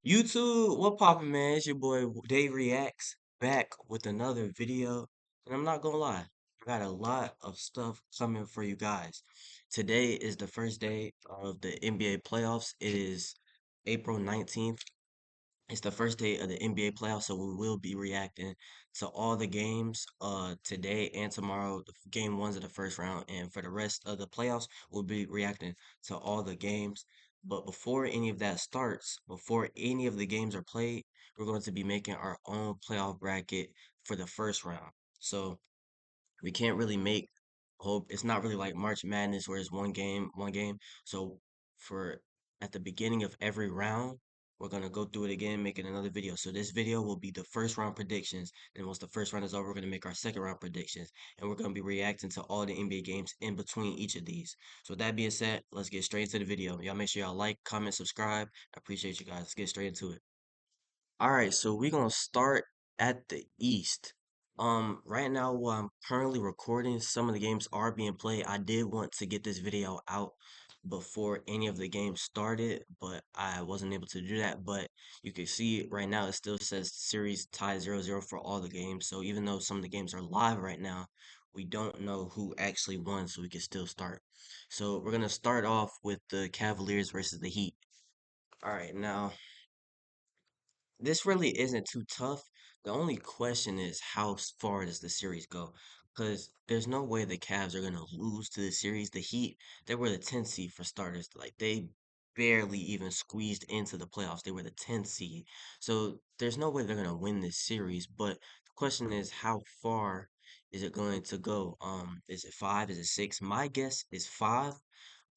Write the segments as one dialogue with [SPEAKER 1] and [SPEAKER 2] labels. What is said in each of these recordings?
[SPEAKER 1] YouTube, what poppin', man? It's your boy DayReacts back with another video. And I'm not gonna lie, I got a lot of stuff coming for you guys. Today is the first day of the NBA playoffs. It is April 19th. It's the first day of the NBA playoffs, so we will be reacting to all the games today and tomorrow. The game ones of the first round, and for the rest of the playoffs, we'll be reacting to all the games. But before any of that starts, before any of the games are played, we're going to be making our own playoff bracket for the first round. So we can't really make hope. It's not really like March Madness where it's one game. So for at the beginning of every round, we're gonna go through it again, making another video. So this video will be the first round predictions. And once the first round is over, we're gonna make our second round predictions. And we're gonna be reacting to all the NBA games in between each of these. So with that being said, let's get straight into the video. Y'all make sure y'all like, comment, subscribe. I appreciate you guys. Let's get straight into it. All right, so we're gonna start at the East. Right now, while I'm currently recording, some of the games are being played. I did want to get this video out before any of the games started, but I wasn't able to do that. But you can see right now, it still says series tie 0-0 for all the games. So even though some of the games are live right now, we don't know who actually won, so we can still start. So we're gonna start off with the Cavaliers versus the Heat. All right, now this really isn't too tough. The only question is how far does the series go? Because there's no way the Cavs are gonna lose to the series. The Heat, they were the 10th seed for starters. Like they barely even squeezed into the playoffs. They were the 10th seed. So there's no way they're gonna win this series. But the question is how far is it going to go? Is it five? Is it six? My guess is five.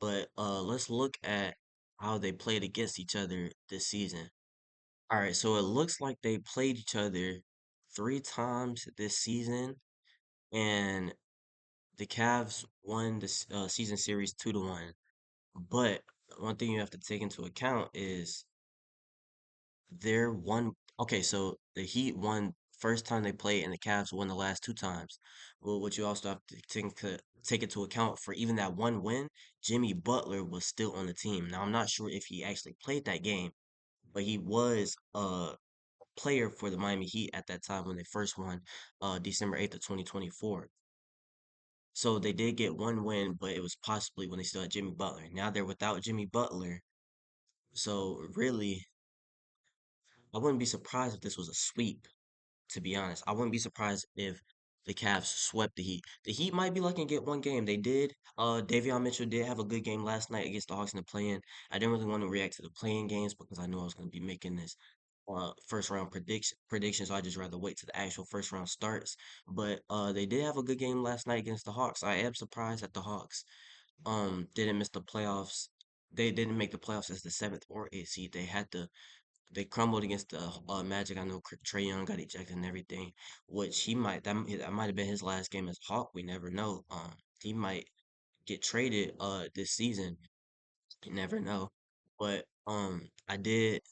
[SPEAKER 1] But let's look at how they played against each other this season. All right, so it looks like they played each other three times this season, and the Cavs won the season series 2-1. But one thing you have to take into account is they're one. Okay, so the Heat won first time they played, and the Cavs won the last two times. Well, what you also have to take into account for even that one win, Jimmy Butler was still on the team. Now I'm not sure if he actually played that game, but he was player for the Miami Heat at that time when they first won December 8th of 2024. So they did get one win, but it was possibly when they still had Jimmy Butler. Now they're without Jimmy Butler. So really, I wouldn't be surprised if this was a sweep, to be honest. I wouldn't be surprised if the Cavs swept the Heat. The Heat might be lucky and get one game. They did. Davion Mitchell did have a good game last night against the Hawks in the play-in. I didn't really want to react to the play-in games because I knew I was going to be making this first round prediction, so I just rather wait till the actual first round starts. But they did have a good game last night against the Hawks. I am surprised that the Hawks didn't miss the playoffs. They didn't make the playoffs as the seventh or eighth seed. They crumbled against the Magic. I know Trey Young got ejected and everything, which that might have been his last game as Hawk. We never know. He might get traded this season. You never know. But I did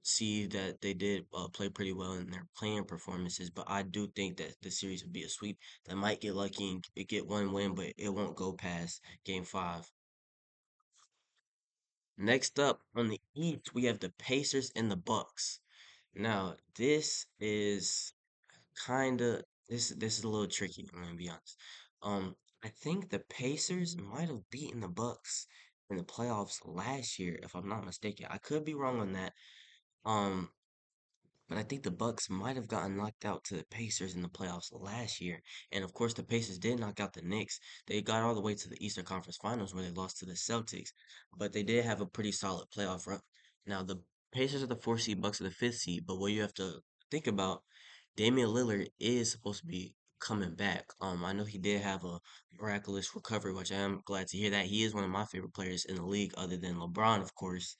[SPEAKER 1] see that they did play pretty well in their playing performances, but I do think that the series would be a sweep. They might get lucky and get one win, but it won't go past game five. Next up on the East, we have the Pacers and the Bucks. Now, this is this is a little tricky, I'm gonna be honest. I think the Pacers might have beaten the Bucks in the playoffs last year, if I'm not mistaken. I could be wrong on that. Um, But I think the Bucks might have gotten knocked out to the Pacers in the playoffs last year. And of course, the Pacers did knock out the Knicks. They got all the way to the Eastern Conference Finals where they lost to the Celtics. But they did have a pretty solid playoff run. Now, the Pacers are the fourth seed, Bucks are the fifth seed. But what you have to think about, Damian Lillard is supposed to be coming back. I know he did have a miraculous recovery, which I am glad to hear that. He is one of my favorite players in the league, other than LeBron, of course.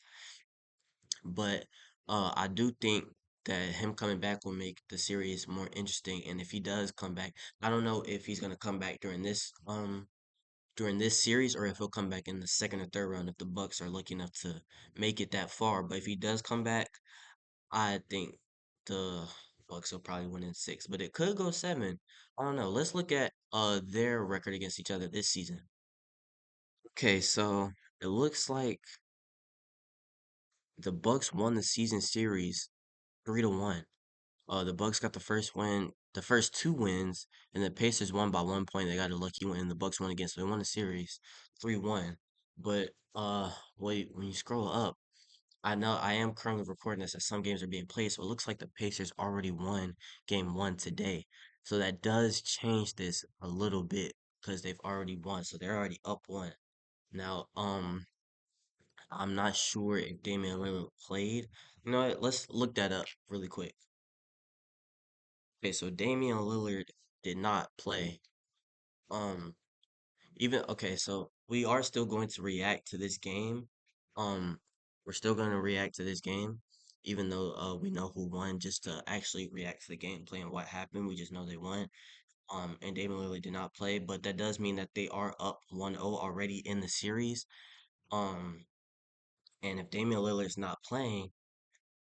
[SPEAKER 1] But I do think that him coming back will make the series more interesting. And if he does come back, I don't know if he's gonna come back during this series or if he'll come back in the second or third round if the Bucks are lucky enough to make it that far. But if he does come back, I think the Bucks will probably win in six. But it could go seven. I don't know. Let's look at their record against each other this season. Okay, so it looks like The Bucks won the season series 3-1. The Bucks got the first win, the first two wins, and the Pacers won by 1 point. They got a lucky win, and the Bucks won again, so they won the series 3-1. But wait, when you scroll up, I know I am currently recording this as some games are being played, so it looks like the Pacers already won game one today. So that does change this a little bit because they've already won, so they're already up one. Now, I'm not sure if Damian Lillard played. You know what? Let's look that up really quick. Okay, so Damian Lillard did not play. Um, even okay, so we are still going to react to this game. Um, we're still going to react to this game, even though we know who won, just to actually react to the gameplay and what happened. We just know they won. And Damian Lillard did not play, but that does mean that they are up 1-0 already in the series. Um, and if Damian Lillard's not playing,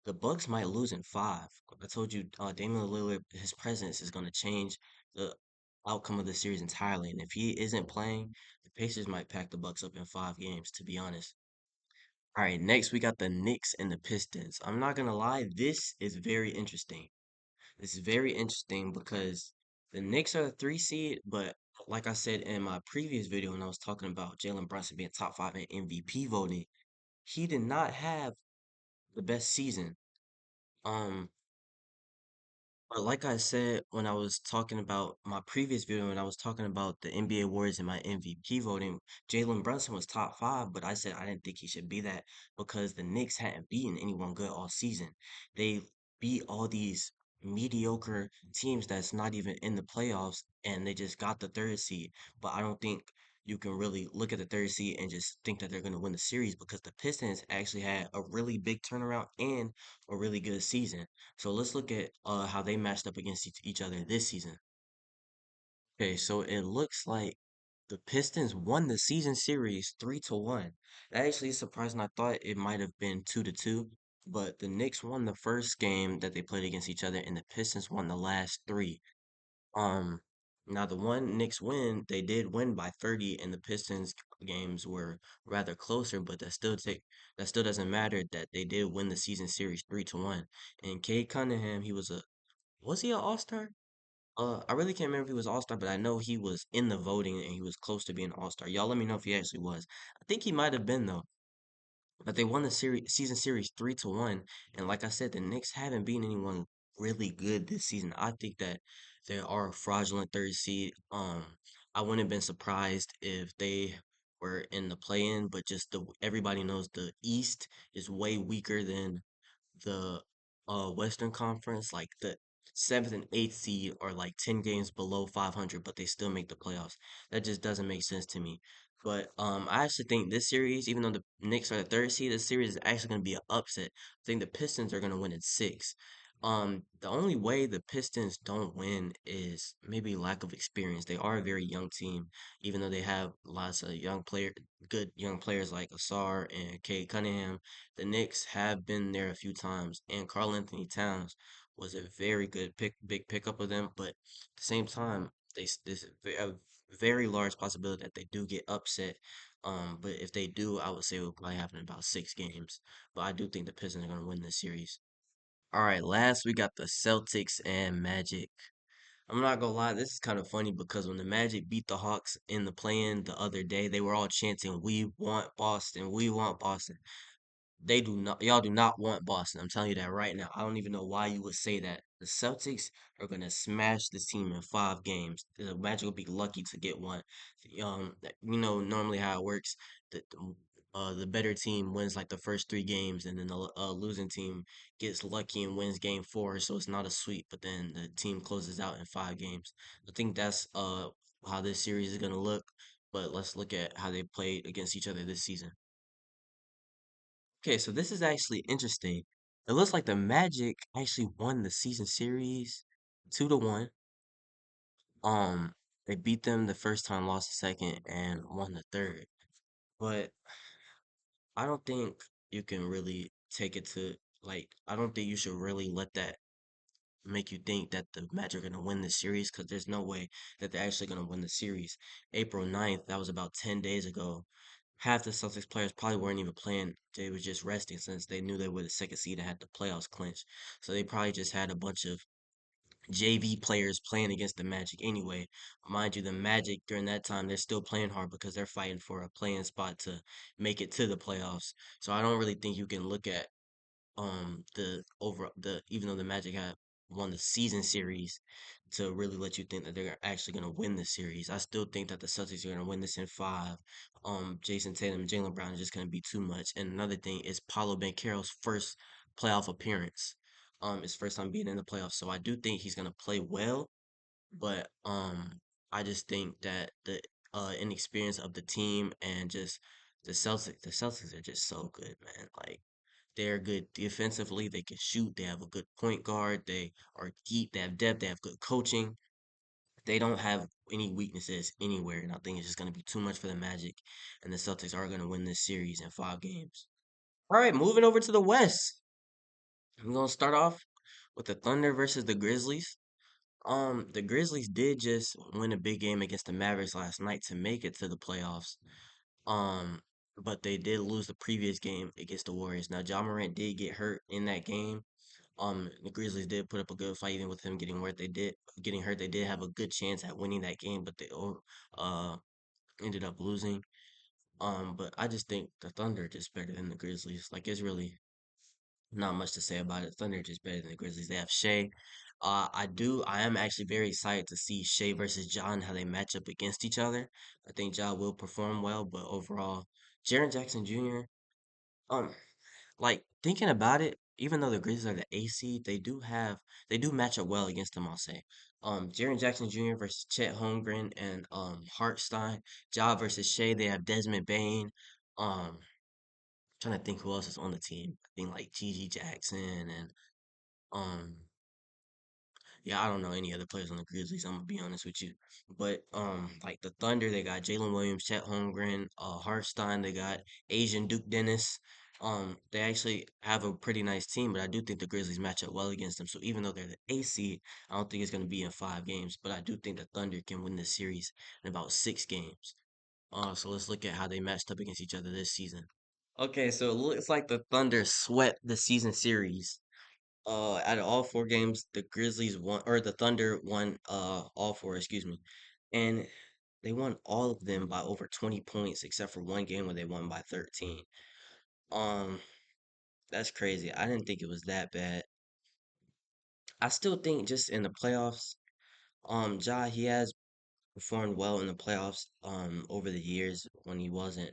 [SPEAKER 1] the Bucks might lose in five. I told you, Damian Lillard, his presence is going to change the outcome of the series entirely. And if he isn't playing, the Pacers might pack the Bucks up in 5 games, to be honest. All right, next we got the Knicks and the Pistons. I'm not gonna lie, this is very interesting. This is very interesting because the Knicks are the 3 seed, but like I said in my previous video when I was talking about Jalen Brunson being top five in MVP voting, he did not have the best season. Um, But like I said when I was talking about my previous video, when I was talking about the NBA awards and my MVP voting, Jalen Brunson was top five, but I said I didn't think he should be that because the Knicks hadn't beaten anyone good all season. They beat all these mediocre teams that's not even in the playoffs, and they just got the third seed. But I don't think you can really look at the third seed and just think that they're going to win the series because the Pistons actually had a really big turnaround and a really good season. So let's look at how they matched up against each other this season. Okay, so it looks like the Pistons won the season series 3-1. That actually is surprising. I thought it might have been 2-2, but the Knicks won the first game that they played against each other, and the Pistons won the last three. Um, Now the one Knicks win, they did win by 30, and the Pistons games were rather closer, but that still doesn't matter that they did win the season series 3-1. And Cade Cunningham, was he an all-star? I really can't remember if he was all-star, but I know he was in the voting and he was close to being all-star. Y'all let me know if he actually was. I think he might have been though. But they won the season series 3-1, and like I said, the Knicks haven't beaten anyone really good this season. I think that they are a fraudulent third seed. I wouldn't have been surprised if they were in the play-in, but just everybody knows the East is way weaker than the Western Conference, like the seventh and eighth seed are like 10 games below 500, but they still make the playoffs. That just doesn't make sense to me. But I actually think this series, even though the Knicks are the third seed, this series is actually going to be an upset. I think the Pistons are going to win in six. The only way the Pistons don't win is maybe lack of experience. They are a very young team, even though they have lots of good young players like Asar and Cade Cunningham. The Knicks have been there a few times, and Karl Anthony Towns was a very good big pickup of them. But at the same time, there's a very large possibility that they do get upset. But if they do, I would say it will probably happen in about 6 games. But I do think the Pistons are going to win this series. All right, last we got the Celtics and Magic. I'm not gonna lie, this is kind of funny because when the Magic beat the Hawks in the play-in the other day, they were all chanting, "We want Boston, we want Boston." They do not, y'all do not want Boston. I'm telling you that right now. I don't even know why you would say that. The Celtics are gonna smash this team in 5 games. The Magic will be lucky to get one. Normally how it works. The better team wins like the first 3 games, and then the losing team gets lucky and wins game four. So it's not a sweep, but then the team closes out in 5 games. I think that's how this series is gonna look. But let's look at how they played against each other this season. Okay, so this is actually interesting. It looks like the Magic actually won the season series 2-1. Um, they beat them the first time, lost the second, and won the third. But I don't think you can really take it to I don't think you should really let that make you think that the Magic are gonna win the series because there's no way that they're actually gonna win the series. April 9th, that was about 10 days ago. half the Celtics players probably weren't even playing. They were just resting since they knew they were the second seed and had the playoffs clinched. So they probably just had a bunch of JV players playing against the Magic anyway. Mind you, the Magic during that time, they're still playing hard because they're fighting for a playing spot to make it to the playoffs. So I don't really think you can look at the over the even though the Magic have won the season series to really let you think that they're actually going to win the series. I still think that the Celtics are going to win this in five. Jason Tatum and Jalen Brown are just going to be too much. And another thing is Paulo Banchero's first playoff appearance. His first time being in the playoffs. So I do think he's going to play well, but I just think that the inexperience of the team and just the Celtics are just so good, man. Like they're good defensively. They can shoot. They have a good point guard. They are deep. They have depth. They have good coaching. They don't have any weaknesses anywhere. And I think it's just going to be too much for the Magic. And the Celtics are going to win this series in 5 games. All right, moving over to the West. I'm going to start off with the Thunder versus the Grizzlies. The Grizzlies did just win a big game against the Mavericks last night to make it to the playoffs. Um, but they did lose the previous game against the Warriors. Now, John Morant did get hurt in that game. The Grizzlies did put up a good fight, even with him getting hurt. They did have a good chance at winning that game, but they uh ended up losing. But I just think the Thunder are just better than the Grizzlies. Like it's really not much to say about it. Thunder are just better than the Grizzlies. They have Shea. I am actually very excited to see Shea versus John how they match up against each other. I think John will perform well, but overall, Jaren Jackson Jr. Um, like thinking about it, even though the Grizzlies are the A seed, they do match up well against them, I'll say. Jaren Jackson Jr. versus Chet Holmgren and Hartstein. Ja versus Shea, they have Desmond Bain. Trying to think who else is on the team. I think like Gigi Jackson and um yeah, I don't know any other players on the Grizzlies. I'm gonna be honest with you, but like the Thunder, they got Jalen Williams, Chet Holmgren, Hartstein. They got Asian Duke Dennis. They actually have a pretty nice team, but I do think the Grizzlies match up well against them. So even though they're the A seed, I don't think it's gonna be in 5 games. But I do think the Thunder can win this series in about 6 games. So let's look at how they matched up against each other this season. Okay, so it looks like the Thunder swept the season series. Out of all 4 games, the Grizzlies won, or the Thunder won, all four, excuse me, and they won all of them by over 20 points, except for one game where they won by 13. Um, that's crazy. I didn't think it was that bad. I still think just in the playoffs, he has performed well in the playoffs, over the years when he wasn't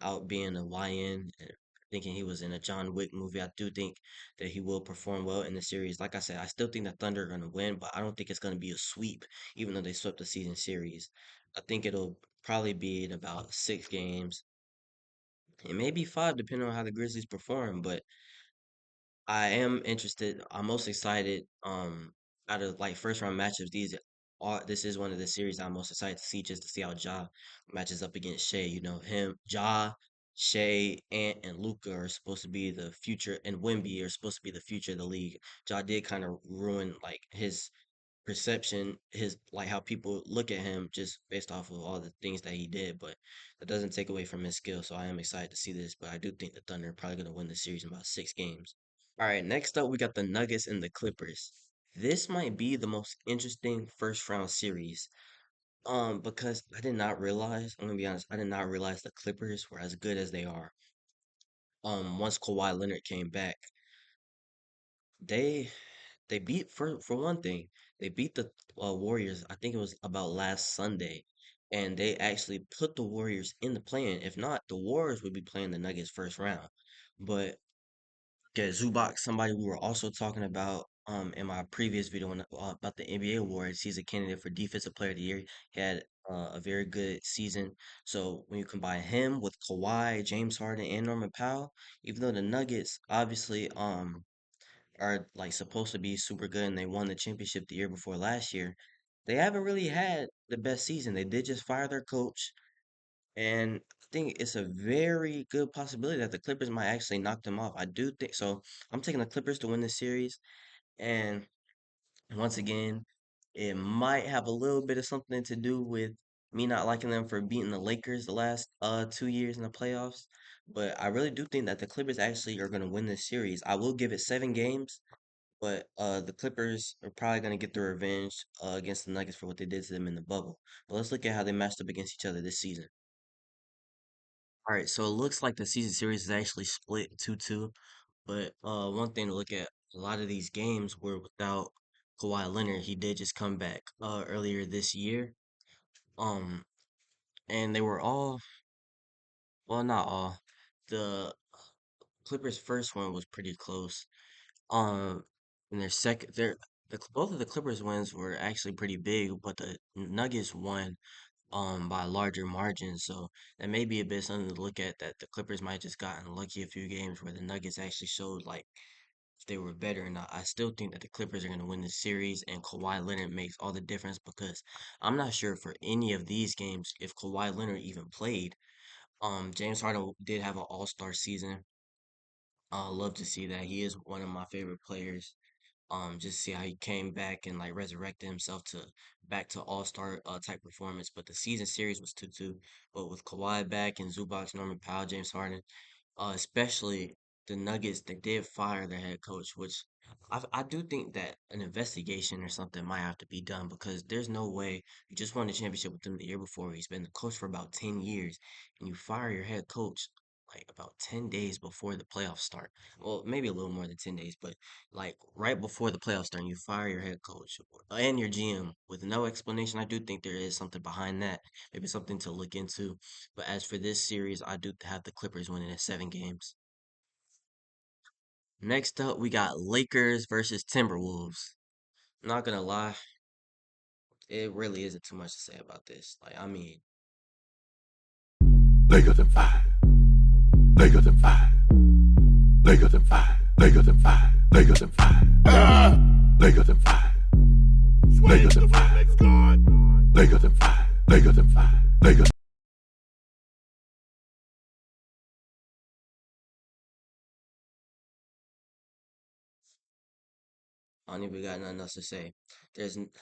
[SPEAKER 1] out being a YN and thinking he was in a John Wick movie. I do think that he will perform well in the series. Like I said, I still think the Thunder are going to win, but I don't think it's going to be a sweep, even though they swept the season series. I think it'll probably be in about 6 games and maybe five, depending on how the Grizzlies perform. But I am interested. I'm most excited. Out of like first round matchups, this is one of the series I'm most excited to see, just to see how Ja matches up against Shea. You know, Shea, Ant, and Luca are supposed to be the future, and Wemby are supposed to be the future of the league. Ja did kind of ruin like his perception, his like how people look at him just based off of all the things that he did, but that doesn't take away from his skill. So I am excited to see this, but I do think the Thunder are probably going to win the series in about 6 games. All right, next up we got the Nuggets and the Clippers. This might be the most interesting first round series. Because I did not realize, I'm gonna be honest, I did not realize the Clippers were as good as they are. Once Kawhi Leonard came back, they they beat for one thing, they beat the Warriors. I think it was about last Sunday, and they actually put the Warriors in the play-in. If not, the Warriors would be playing the Nuggets first round. But okay, Zubac, somebody we were also talking about in my previous video about the NBA awards. He's a candidate for Defensive Player of the Year. He had a very good season. So when you combine him with Kawhi, James Harden, and Norman Powell, even though the Nuggets obviously are like supposed to be super good and they won the championship the year before last year, they haven't really had the best season. They did just fire their coach, and I think it's a very good possibility that the Clippers might actually knock them off. I do think so. I'm taking the Clippers to win this series. And once again, it might have a little bit of something to do with me not liking them for beating the Lakers the last 2 years in the playoffs. But I really do think that the Clippers actually are gonna win this series. I will give it 7 games, but the Clippers are probably gonna get their revenge against the Nuggets for what they did to them in the bubble. But let's look at how they matched up against each other this season. All right, so it looks like the season series is actually split 2-2. But one thing to look at, a lot of these games were without Kawhi Leonard. He did just come back earlier this year. Um, and they were all, well, not all. The Clippers' first one was pretty close. Um, and both of the Clippers wins were actually pretty big, but the Nuggets won by a larger margin. So that may be a bit something to look at, that the Clippers might just gotten lucky a few games where the Nuggets actually showed like if they were better or not. I still think that the Clippers are going to win the series, and Kawhi Leonard makes all the difference because I'm not sure for any of these games if Kawhi Leonard even played. James Harden did have an All-Star season. I love to see that. He is one of my favorite players. Just see how he came back and like resurrected himself to back to All-Star type performance. But the season series was 2-2. But with Kawhi back and Zubac, Norman Powell, James Harden, especially the Nuggets, they did fire their head coach, which I do think that an investigation or something might have to be done because there's no way you just won the championship with him the year before. He's been the coach for about 10 years, and you fire your head coach like about 10 days before the playoffs start. Well, maybe a little more than 10 days, but like right before the playoffs start, and you fire your head coach and your GM with no explanation. I do think there is something behind that, maybe something to look into. But as for this series, I do have the Clippers winning in 7 games. Next up, we got Lakers versus Timberwolves. Not gonna lie, it really isn't too much to say about this. Like, I mean,
[SPEAKER 2] Lakers in five. Lakers in five. Lakers in five. Lakers in five. Lakers in five. Lakers in five. Lakers in five. Lakers in five. Lakers in five. Lakers.
[SPEAKER 1] I don't even got nothing else to say.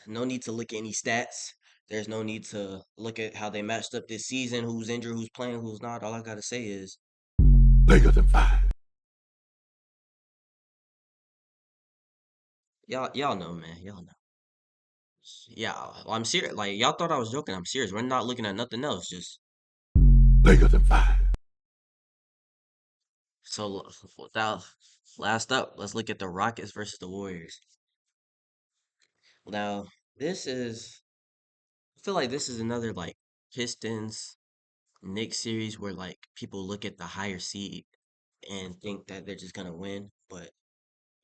[SPEAKER 1] No need to look at any stats. There's no need to look at how they matched up this season, who's injured, who's playing, who's not. All I gotta say is,
[SPEAKER 2] Lakers in five.
[SPEAKER 1] y'all know, man. Y'all know. Yeah, I'm serious. Like, y'all thought I was joking. I'm serious. We're not looking at nothing else. Just
[SPEAKER 2] Lakers in five.
[SPEAKER 1] so without last up, let's look at the Rockets versus the Warriors. Now, this is I feel like this is another like Pistons Knicks series where like people look at the higher seed and think that they're just gonna win, but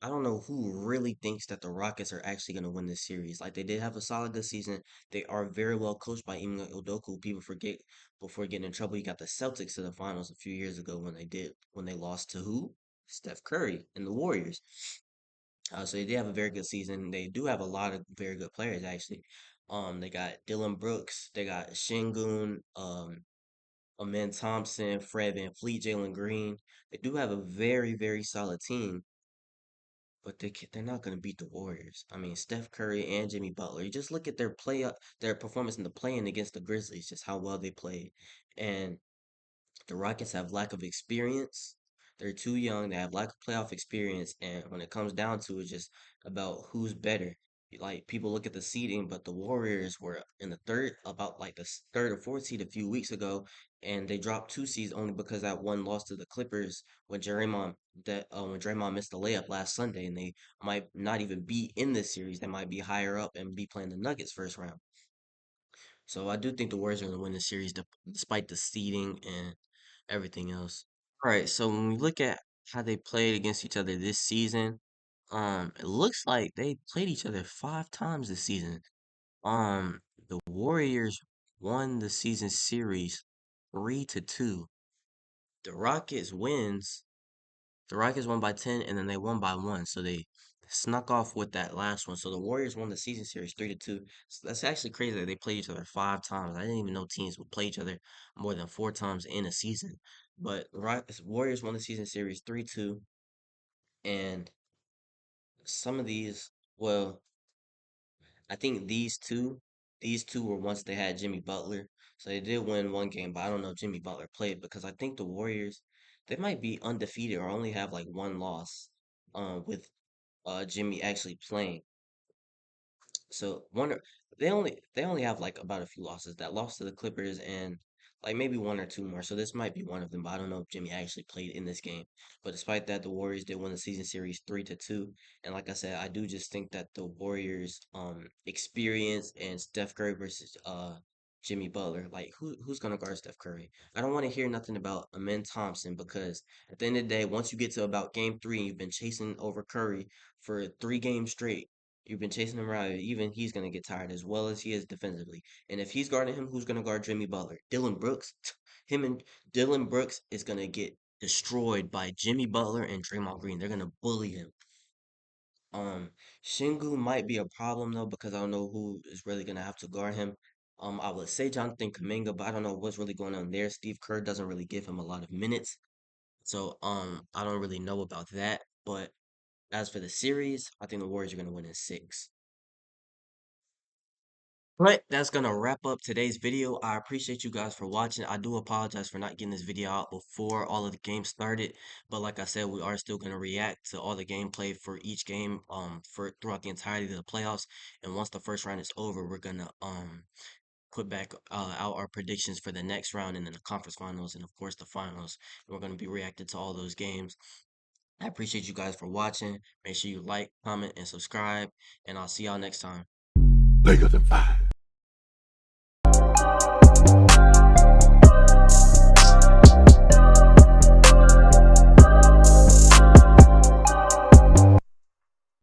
[SPEAKER 1] I don't know who really thinks that the Rockets are actually gonna win this series. Like they did have a solid this season. They are very well coached by Ime Udoka. People forget before getting in trouble. You got the Celtics to the finals a few years ago when they lost to who? Steph Curry and the Warriors. So they did have a very good season. They do have a lot of very good players actually. They got Dylan Brooks, they got Shingun, Amen Thompson, Fred VanVleet, Jalen Green. They do have a very, very solid team, but they're not going to beat the Warriors. I mean, Steph Curry and Jimmy Butler. You just look at their performance in the play-in against the Grizzlies, just how well they played, and the Rockets have lack of experience. They're too young. They have lack of playoff experience, and when it comes down to it, just about who's better. Like people look at the seeding, but the Warriors were in the third, about like the third or fourth seed a few weeks ago, and they dropped 2 seeds only because that one lost to the Clippers when Draymond missed the layup last Sunday, and they might not even be in this series. They might be higher up and be playing the Nuggets first round. So I do think the Warriors are going to win the series despite the seeding and everything else. All right, so when we look at how they played against each other this season, it looks like they played each other 5 times this season. The Warriors won the season series 3-2. The Rockets wins. The Rockets won by 10, and then they won by one, so they snuck off with that last one. So the Warriors won the season series 3-2. So that's actually crazy that they played each other 5 times. I didn't even know teams would play each other more than 4 times in a season. But the Warriors won the season series 3-2, and some of these, well, I think these two. these two were once they had Jimmy Butler. So they did win one game, but I don't know if Jimmy Butler played because I think the Warriors, they might be undefeated or only have like one loss with Jimmy actually playing. So they only have like about a few losses. That loss to the Clippers and like maybe one or two more. So this might be one of them, but I don't know if Jimmy actually played in this game. But despite that, the Warriors did win the season series 3-2. And like I said, I do just think that the Warriors experience and Steph Curry versus Jimmy Butler, like who's gonna guard Steph Curry? I don't want to hear nothing about Amen Thompson because at the end of the day, once you get to about game three and you've been chasing over Curry for 3 games straight, you've been chasing him around. Even he's gonna get tired as well as he is defensively. And if he's guarding him, who's gonna guard Jimmy Butler? Dylan Brooks. Him and Dylan Brooks is gonna get destroyed by Jimmy Butler and Draymond Green. They're gonna bully him. Um, Shingu might be a problem though because I don't know who is really gonna have to guard him. I would say Jonathan Kuminga, but I don't know what's really going on there. Steve Kerr doesn't really give him a lot of minutes, so I don't really know about that. But as for the series, I think the Warriors are gonna win in six. But that's gonna wrap up today's video. I appreciate you guys for watching. I do apologize for not getting this video out before all of the games started. But like I said, we are still gonna react to all the gameplay for each game for throughout the entirety of the playoffs. And once the first round is over, we're gonna put back out our predictions for the next round and then the conference finals and of course the finals. And we're gonna be reacting to all those games. I appreciate you guys for watching. Make sure you like, comment, and subscribe, and I'll see y'all next time.
[SPEAKER 2] Bigger than five.